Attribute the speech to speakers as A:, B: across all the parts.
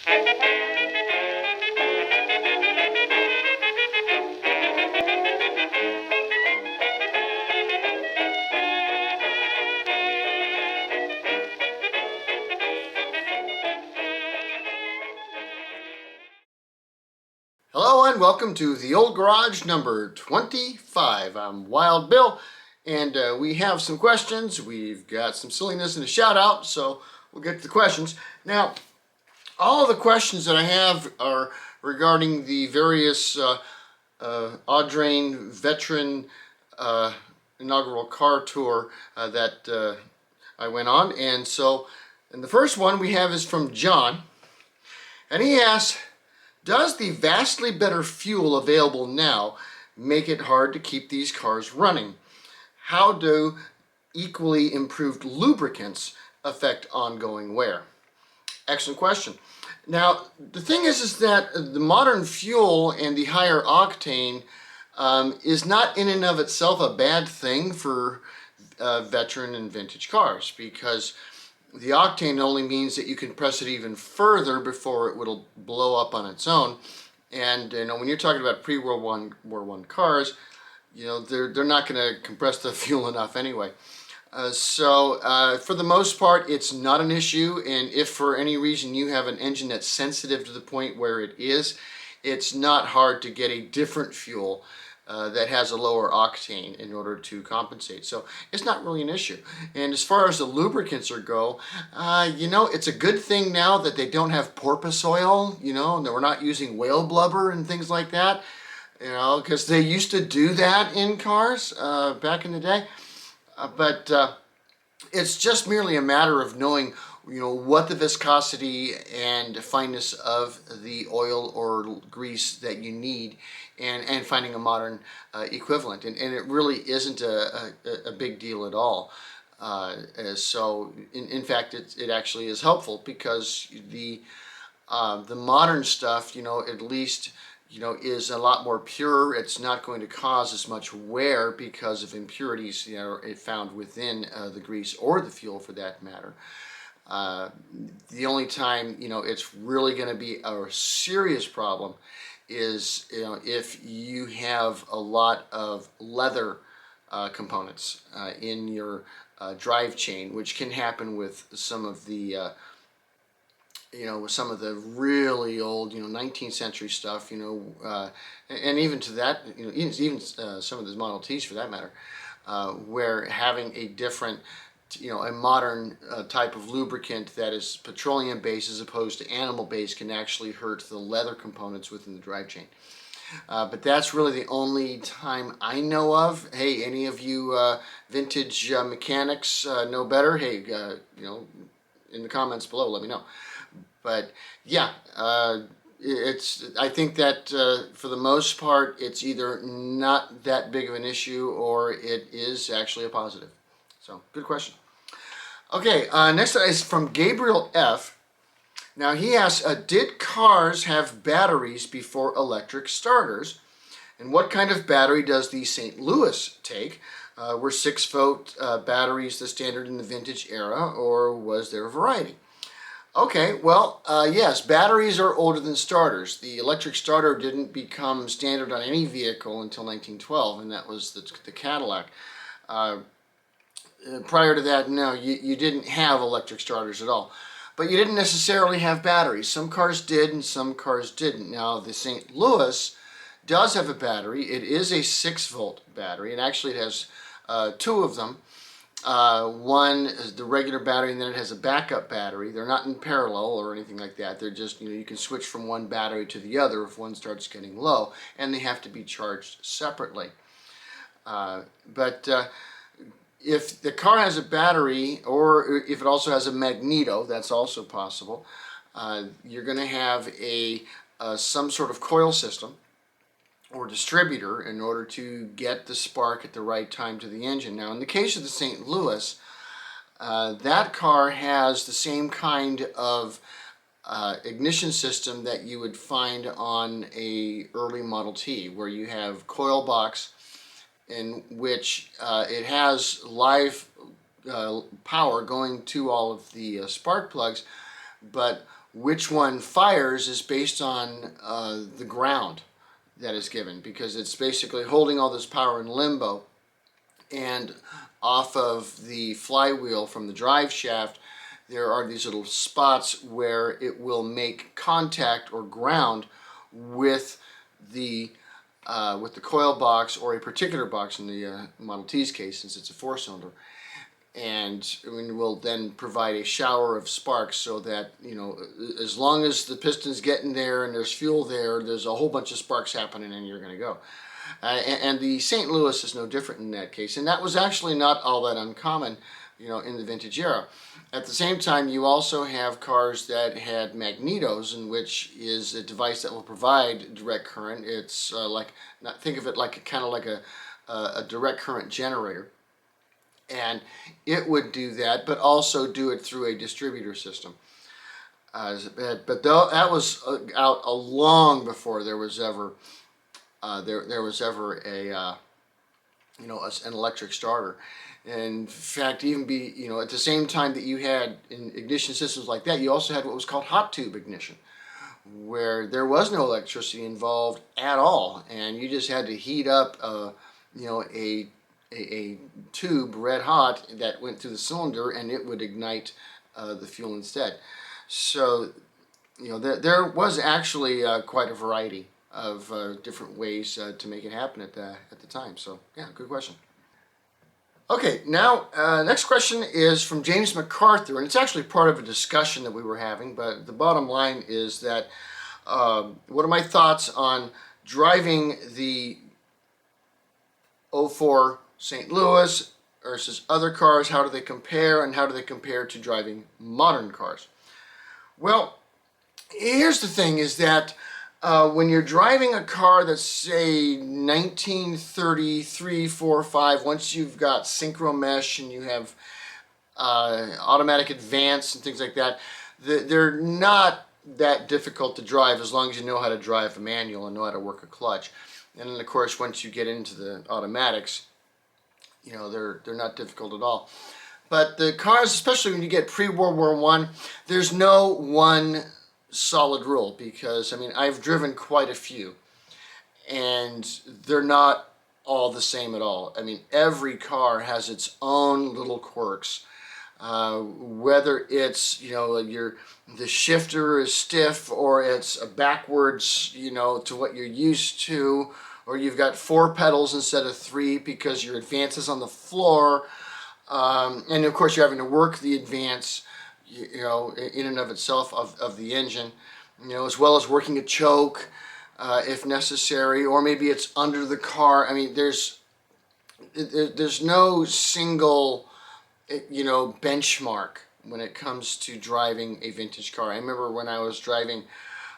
A: Hello and welcome to the Old Garage number 25. I'm Wild Bill, and we have some questions. We've got some silliness and a shout out, so we'll get to the questions. Now, all of the questions that I have are regarding the various Audrain veteran inaugural car tour that I went on. And the first one we have is from John, and he asks, does the vastly better fuel available now make it hard to keep these cars running? How do equally improved lubricants affect ongoing wear? Excellent question. Now, the thing is that the modern fuel and the higher octane is not in and of itself a bad thing for veteran and vintage cars, because the octane only means that you can press it even further before it will blow up on its own. And when you're talking about pre-World War I cars, they're not going to compress the fuel enough anyway. So for the most part, it's not an issue. And if for any reason you have an engine that's sensitive to the point where it is, it's not hard to get a different fuel that has a lower octane in order to compensate. So it's not really an issue. And as far as the lubricants go, it's a good thing now that they don't have porpoise oil, and that we're not using whale blubber and things like that, because they used to do that in cars back in the day. But it's just merely a matter of knowing what the viscosity and fineness of the oil or grease that you need, and finding a modern equivalent. And it really isn't a big deal at all. So in fact, it actually is helpful, because the modern stuff, at least, is a lot more pure. It's not going to cause as much wear because of impurities, found within the grease or the fuel, for that matter. The only time, it's really going to be a serious problem is, if you have a lot of leather components in your drive chain, which can happen with some of the really old, 19th century stuff, and even to that, even some of the Model Ts for that matter, where having a different, a modern type of lubricant that is petroleum based as opposed to animal based can actually hurt the leather components within the drive chain. But that's really the only time I know of. Hey, any of you vintage mechanics know better? Hey, in the comments below, let me know. But yeah, I think that for the most part, it's either not that big of an issue or it is actually a positive. So, good question. Okay, next is from Gabriel F. Now he asks, did cars have batteries before electric starters? And what kind of battery does the St. Louis take? Were 6-volt batteries the standard in the vintage era, or was there a variety? Okay, well, yes, batteries are older than starters. The electric starter didn't become standard on any vehicle until 1912, and that was the Cadillac. Prior to that, no, you didn't have electric starters at all. But you didn't necessarily have batteries. Some cars did and some cars didn't. Now, the St. Louis does have a battery. It is a 6-volt battery, and actually it has two of them. One is the regular battery, and then it has a backup battery. They're not in parallel or anything like that. They're just, you can switch from one battery to the other if one starts getting low, and they have to be charged separately. But if the car has a battery, or if it also has a magneto, that's also possible, you're going to have some sort of coil system or distributor in order to get the spark at the right time to the engine. Now, in the case of the St. Louis, that car has the same kind of ignition system that you would find on a early Model T, where you have coil box in which it has live power going to all of the spark plugs, but which one fires is based on the ground that is given, because it's basically holding all this power in limbo, and off of the flywheel from the drive shaft there are these little spots where it will make contact or ground with the coil box, or a particular box in the Model T's case, since it's a 4-cylinder, and will then provide a shower of sparks, so that, you know, as long as the piston's getting there and there's fuel there, there's a whole bunch of sparks happening and you're going to go. And the St. Louis is no different in that case, and that was actually not all that uncommon, you know, in the vintage era. At the same time, you also have cars that had magnetos, in which is a device that will provide direct current. It's think of it like kind of like a direct current generator, and it would do that, but also do it through a distributor system. But that was out long before there was ever there was ever a you know, an electric starter. In fact, at the same time that you had in ignition systems like that, you also had what was called hot tube ignition, where there was no electricity involved at all, and you just had to heat up a tube red hot that went through the cylinder, and it would ignite the fuel instead. So, you know, there was actually quite a variety of different ways to make it happen at the time. So, yeah, good question. Okay, now next question is from James MacArthur, and it's actually part of a discussion that we were having, but the bottom line is that what are my thoughts on driving the '04 St. Louis versus other cars? How do they compare, and how do they compare to driving modern cars? Well, here's the thing, is that when you're driving a car that's, say, 1933, 4, 5, once you've got synchro mesh and you have automatic advance and things like that, they're not that difficult to drive as long as you know how to drive a manual and know how to work a clutch. And then, of course, once you get into the automatics, you know, they're not difficult at all. But the cars, especially when you get pre-World War I, there's no one solid rule, because, I mean, I've driven quite a few, and they're not all the same at all. I mean, every car has its own little quirks. Whether it's, you know, the shifter is stiff, or it's a backwards, you know, to what you're used to, or you've got 4 pedals instead of 3 because your advance is on the floor, and of course you're having to work the advance, you know, in and of itself of the engine, you know, as well as working a choke if necessary, or maybe it's under the car. I mean, there's no single, you know, benchmark when it comes to driving a vintage car. I remember when I was driving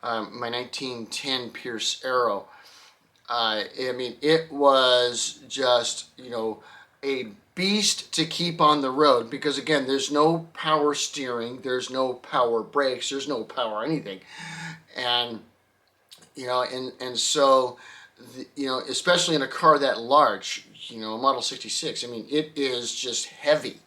A: my 1910 Pierce Arrow. I mean, it was just, you know, a beast to keep on the road, because again, there's no power steering, there's no power brakes, there's no power anything, and you know, and so you know, especially in a car that large, you know, a Model 66, I mean, it is just heavy.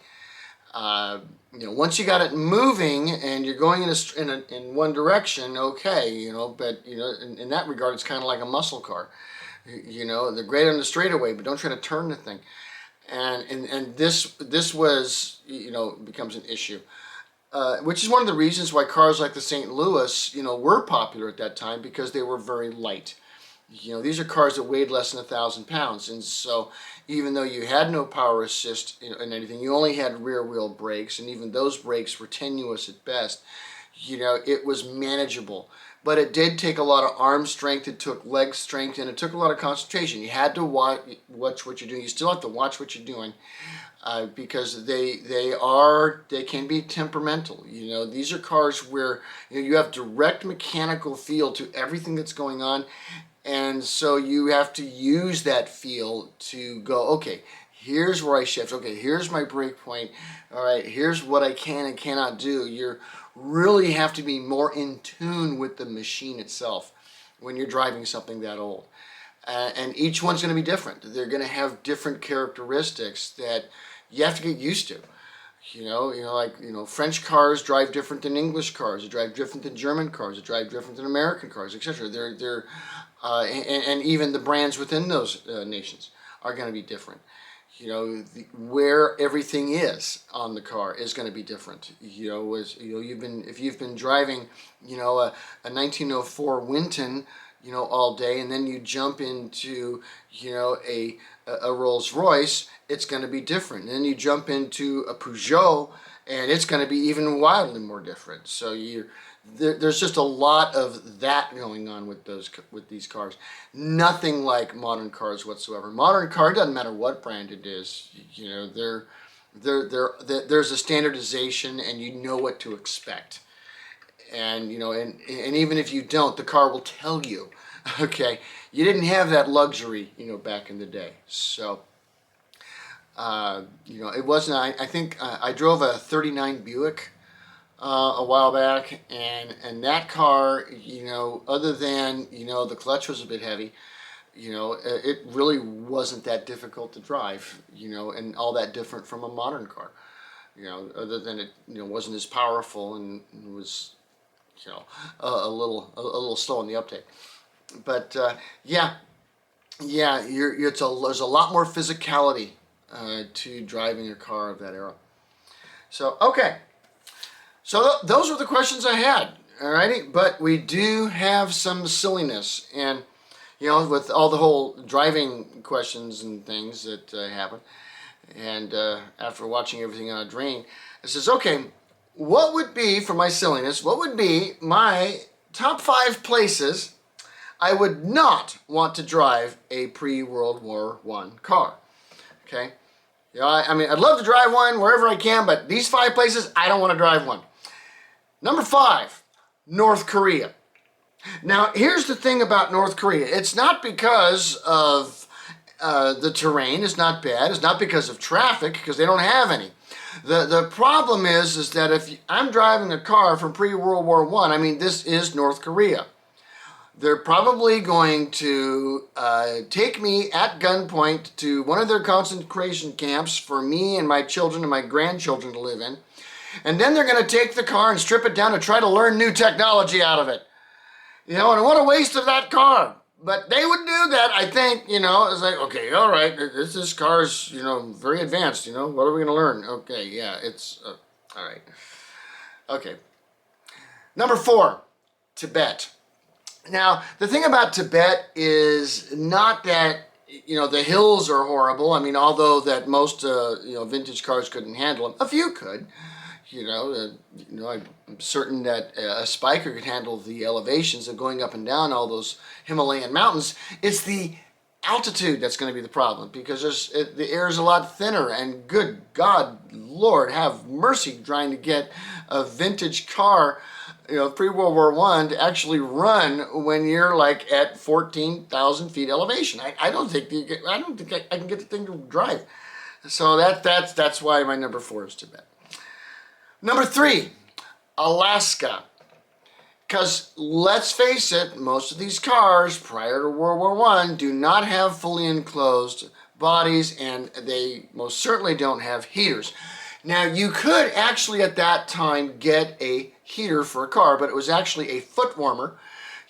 A: You know, once you got it moving and you're going in one direction, okay, you know, but you know, in that regard, it's kind of like a muscle car. You know, they're great on the straightaway, but don't try to turn the thing. And this was, you know, becomes an issue, which is one of the reasons why cars like the St. Louis, you know, were popular at that time, because they were very light. You know, these are cars that weighed less than 1,000 pounds, and so even though you had no power assist in anything, you only had rear wheel brakes, and even those brakes were tenuous at best. You know, it was manageable. But it did take a lot of arm strength, it took leg strength, and it took a lot of concentration. You had to watch what you're doing. You still have to watch what you're doing, because they can be temperamental. You know, these are cars where, you know, you have direct mechanical feel to everything that's going on, and so you have to use that feel to go, okay, here's where I shift, okay, here's my brake point, all right, here's what I can and cannot do. You're really have to be more in tune with the machine itself when you're driving something that old. And each one's going to be different. They're going to have different characteristics that you have to get used to. French cars drive different than English cars. They drive different than German cars. They drive different than American cars, etc. And even the brands within those nations are going to be different. Where everything is on the car is going to be different. If you've been driving, a 1904 Winton, all day, and then you jump into, a Rolls Royce, it's going to be different. And then you jump into a Peugeot, and it's going to be even wildly more different. So there's just a lot of that going on with these cars. Nothing like modern cars whatsoever. Modern car, doesn't matter what brand it is. There's a standardization, and you know what to expect. And even if you don't, the car will tell you. Okay, you didn't have that luxury, back in the day. So, it wasn't. I think I drove a '39 Buick a while back, and that car, other than the clutch was a bit heavy, it really wasn't that difficult to drive, and all that different from a modern car, other than it wasn't as powerful and was a little slow in the uptake. But there's a lot more physicality to driving a car of that era. So okay, so those were the questions I had. Alrighty, but we do have some silliness, and with all the whole driving questions and things that happen, and after watching everything on a drain, it says, okay, what would be, for my silliness, what would be my top 5 places I would not want to drive a pre-World War I car? Okay? I'd love to drive one wherever I can, but these 5 places, I don't want to drive one. Number 5, North Korea. Now, here's the thing about North Korea. It's not because of the terrain. It's not bad. It's not because of traffic, because they don't have any. The problem is that if I'm driving a car from pre-World War I, this is North Korea. They're probably going to take me at gunpoint to one of their concentration camps for me and my children and my grandchildren to live in. And then they're going to take the car and strip it down and try to learn new technology out of it. And what a waste of that car. But they would do that, I think, it's like, okay, all right, this car's, very advanced, what are we going to learn? Okay, yeah, it's, all right. Okay. Number 4, Tibet. Now, the thing about Tibet is not that, the hills are horrible. Although that most, vintage cars couldn't handle them. A few could. I'm certain that a Spiker could handle the elevations of going up and down all those Himalayan mountains. It's the altitude that's going to be the problem, because the air is a lot thinner, and good God, Lord, have mercy trying to get a vintage car, pre-World War I to actually run when you're like at 14,000 feet elevation. I don't think I can get the thing to drive. So that's why my number 4 is Tibet. Number 3, Alaska. Because let's face it, most of these cars prior to World War I do not have fully enclosed bodies, and they most certainly don't have heaters. Now, you could actually at that time get a heater for a car, but it was actually a foot warmer,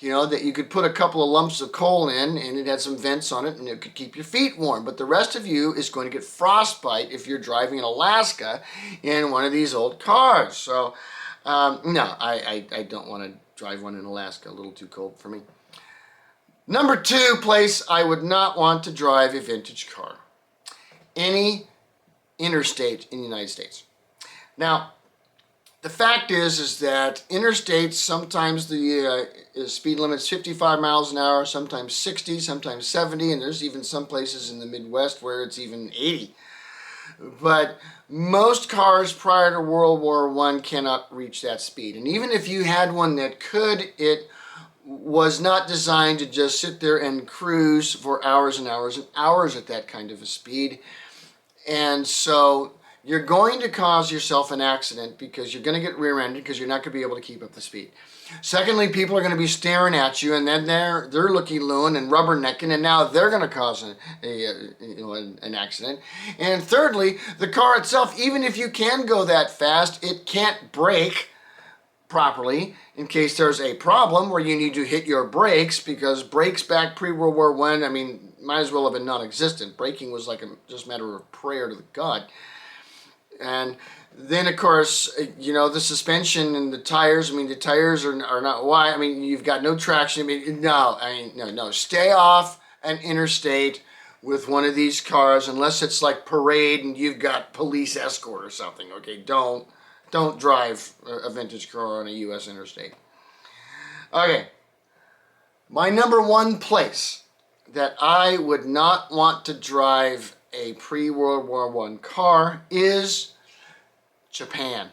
A: that you could put a couple of lumps of coal in, and it had some vents on it, and it could keep your feet warm. But the rest of you is going to get frostbite if you're driving in Alaska in one of these old cars. So, no, I don't want to drive one in Alaska. A little too cold for me. Number 2 place I would not want to drive a vintage car. Any interstate in the United States. Now, the fact is that interstates, sometimes the speed limit's 55 miles an hour, sometimes 60, sometimes 70, and there's even some places in the Midwest where it's even 80. But most cars prior to World War I cannot reach that speed. And even if you had one that could, it was not designed to just sit there and cruise for hours and hours and hours at that kind of a speed. And so you're going to cause yourself an accident, because you're going to get rear-ended because you're not going to be able to keep up the speed. Secondly, people are going to be staring at you, and then they're looky-looing and rubbernecking, and now they're going to cause an accident. And thirdly, the car itself, even if you can go that fast, it can't brake properly in case there's a problem where you need to hit your brakes, because brakes back pre-World War I mean, might as well have been non-existent. Braking was like just a matter of prayer to the God. And then, of course, the suspension and the tires. I mean, the tires are not wide. I mean, you've got no traction. No. Stay off an interstate with one of these cars unless it's like parade and you've got police escort or something. Okay, don't drive a vintage car on a U.S. interstate. Okay, my number one place that I would not want to drive a pre-World War I car is Japan.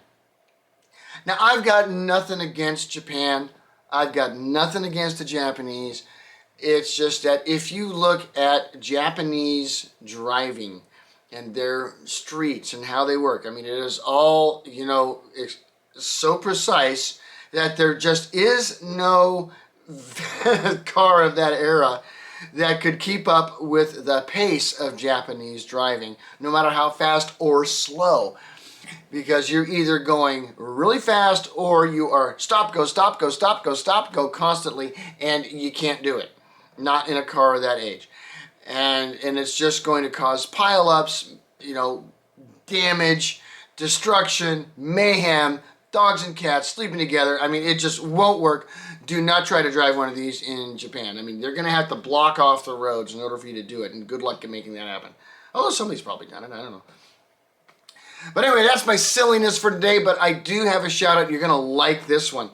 A: Now, I've got nothing against Japan. I've got nothing against the Japanese. It's just that if you look at Japanese driving and their streets and how they work, I mean, it is all, it's so precise that there just is no car of that era that could keep up with the pace of Japanese driving, no matter how fast or slow. Because you're either going really fast or you are stop, go, stop, go, stop, go, stop, go constantly, and you can't do it. Not in a car of that age. And it's just going to cause pile-ups, damage, destruction, mayhem, dogs and cats sleeping together. I mean, it just won't work. Do not try to drive one of these in Japan. I mean, they're going to have to block off the roads in order for you to do it, and good luck in making that happen. Although somebody's probably done it, I don't know. But anyway, that's my silliness for today, but I do have a shout out. You're going to like this one.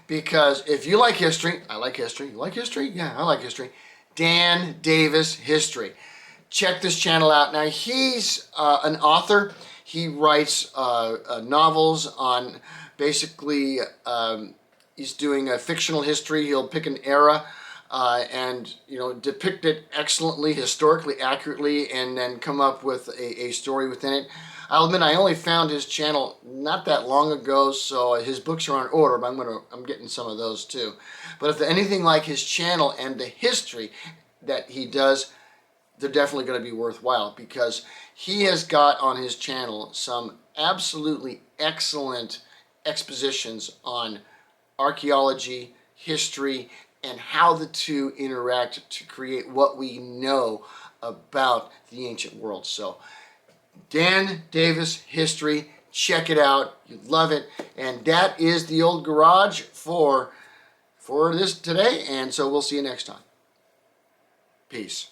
A: Because if you like history, I like history. You like history? Yeah, I like history. Dan Davis History. Check this channel out. Now, he's an author. He writes novels on basically, he's doing a fictional history. He'll pick an era and depict it excellently, historically accurately, and then come up with a story within it. I'll admit I only found his channel not that long ago, so his books are on order, but I'm getting some of those too. But if they're anything like his channel and the history that he does, they're definitely going to be worthwhile, because he has got on his channel some absolutely excellent expositions on archaeology, history, and how the two interact to create what we know about the ancient world. So, Dan Davis History, check it out. You love it. And that is the old garage for this today. And so we'll see you next time. Peace.